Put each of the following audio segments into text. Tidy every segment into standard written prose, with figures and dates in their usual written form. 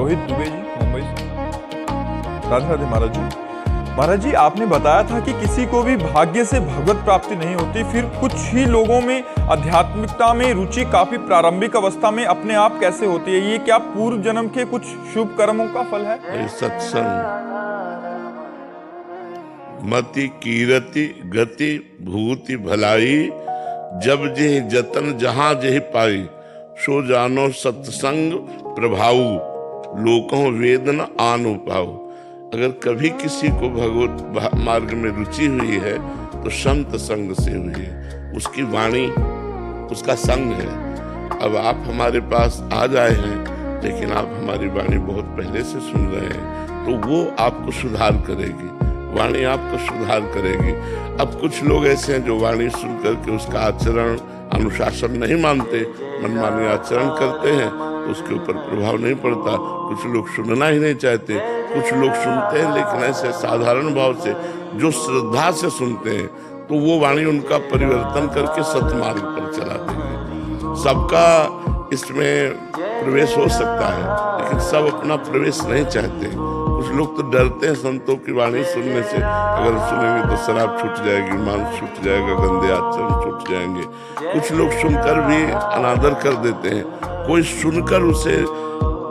रोहित दुबे जी, मुंबई से। राधे राधे महाराज जी। महाराज जी, आपने बताया था कि किसी को भी भाग्य से भगवत प्राप्ति नहीं होती, फिर कुछ ही लोगों में आध्यात्मिकता में रुचि काफी प्रारंभिक अवस्था में अपने आप कैसे होती है? ये क्या पूर्व जन्म के कुछ शुभ कर्मों का फल है? सत्संग मति कीरति गति भूति भलाई, जब जेहि जतन जहां जेहि पाई, सो जानो सत्संग प्रभाऊ, लोकों वेदन आनो पाओ। अगर कभी किसी को भगवत मार्ग में रुचि हुई है तो संत संग से हुई है, उसकी वाणी उसका संग है। अब आप हमारे पास आ जाए हैं, लेकिन आप हमारी वाणी बहुत पहले से सुन रहे हैं, तो वो आपको सुधार करेगी, वाणी आपको सुधार करेगी। अब कुछ लोग ऐसे हैं जो वाणी सुन करके उसका आचरण अनुशासन नहीं मानते, मनमानी आचरण करते हैं, तो उसके ऊपर प्रभाव नहीं पड़ता। कुछ लोग सुनना ही नहीं चाहते, कुछ लोग सुनते हैं लेकिन ऐसे साधारण भाव से, जो श्रद्धा से सुनते हैं, तो वो वाणी उनका परिवर्तन करके सतमार्ग पर चला देगी। सबका इसमें प्रवेश हो सकता है, लेकिन सब अपना प्रवेश नहीं चाहते। कुछ लोग तो डरते हैं संतों की वाणी सुनने से, अगर सुनेंगे तो शराब छूट जाएगी, मांस छूट जाएगा, गंदे आचरण छूट जाएंगे। कुछ लोग सुनकर भी अनादर कर देते हैं, कोई सुनकर उसे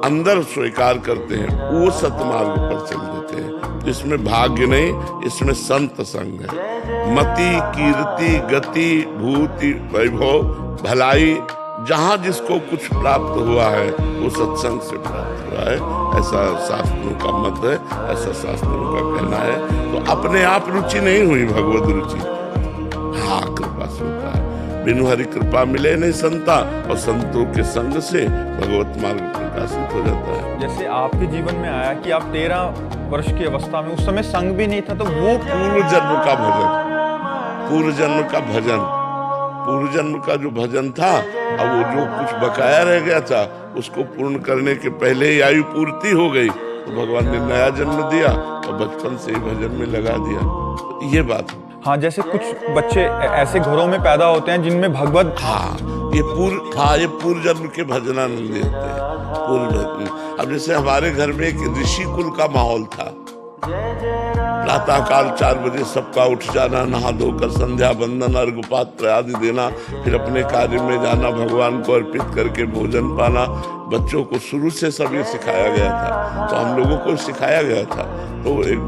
अंदर स्वीकार करते हैं, वो सतमार्ग पर चल देते हैं। इसमें भाग्य नहीं, इसमें संत संग है। मति कीर्ति गति भूति वैभव भलाई, जहां जिसको कुछ प्राप्त हुआ है वो सत्संग से प्राप्त हुआ है, ऐसा शास्त्रों का मत है, ऐसा शास्त्रों का कहना है। तो अपने आप रुचि नहीं हुई भगवत रुचि, हाँ कृपा से होता है। बिनु हरि कृपा मिले नहीं संता, और संतों के संग से भगवत मार्ग प्रकाशित हो जाता है। जैसे आपके जीवन में आया कि आप 13 वर्ष की अवस्था में, उस समय संग भी नहीं था, तो वो पूर्व जन्म का भजन, पूर्व जन्म का भजन, पूर्व जन्म का जो भजन था, अब वो जो कुछ बकाया रह गया था उसको पूर्ण करने के पहले ही आयु पूर्ति हो गई, तो भगवान ने नया जन्म दिया और बचपन से ही भजन में लगा दिया। तो ये बात। हाँ, जैसे कुछ बच्चे ऐसे घरों में पैदा होते हैं जिनमें भगवत, ये पूर्व जन्म के भजनानंद होते हैं, पूर्व जन्म। अब जैसे हमारे घर में एक ऋषि कुल का माहौल था, प्रातः काल 4 बजे सबका उठ जाना, नहा धोकर संध्या बंदन अर्घ पात्र आदि देना, फिर अपने कार्य में जाना, भगवान को अर्पित करके भोजन पाना। बच्चों को शुरू से सब ये सिखाया गया था, तो हम लोगों को सिखाया गया था। तो एक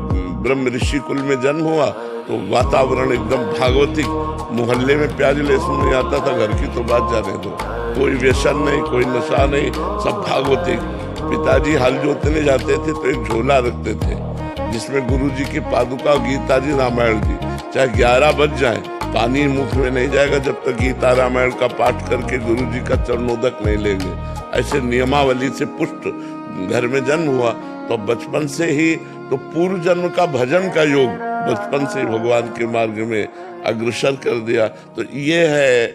ब्रह्म ऋषि कुल में जन्म हुआ, तो वातावरण एकदम भागवतिक, मोहल्ले में प्याज लहसुन नहीं आता था, घर की तो बात जाने दो, कोई व्यसन नहीं, कोई नशा नहीं, सब भागवतिक। पिताजी हल जोतने जाते थे तो एक झोला रखते थे जिसमें गुरुजी की पादुका, गीता जी, रामायण जी, चाहे 11 बज जाए, पानी मुख में नहीं जाएगा जब तक गीता रामायण का पाठ करके गुरुजी का चरणोदक नहीं लेंगे। ऐसे नियमावली से पुष्ट घर में जन्म हुआ, तो बचपन से ही तो पूर्व जन्म का भजन का योग बचपन से भगवान के मार्ग में अग्रसर कर दिया। तो ये है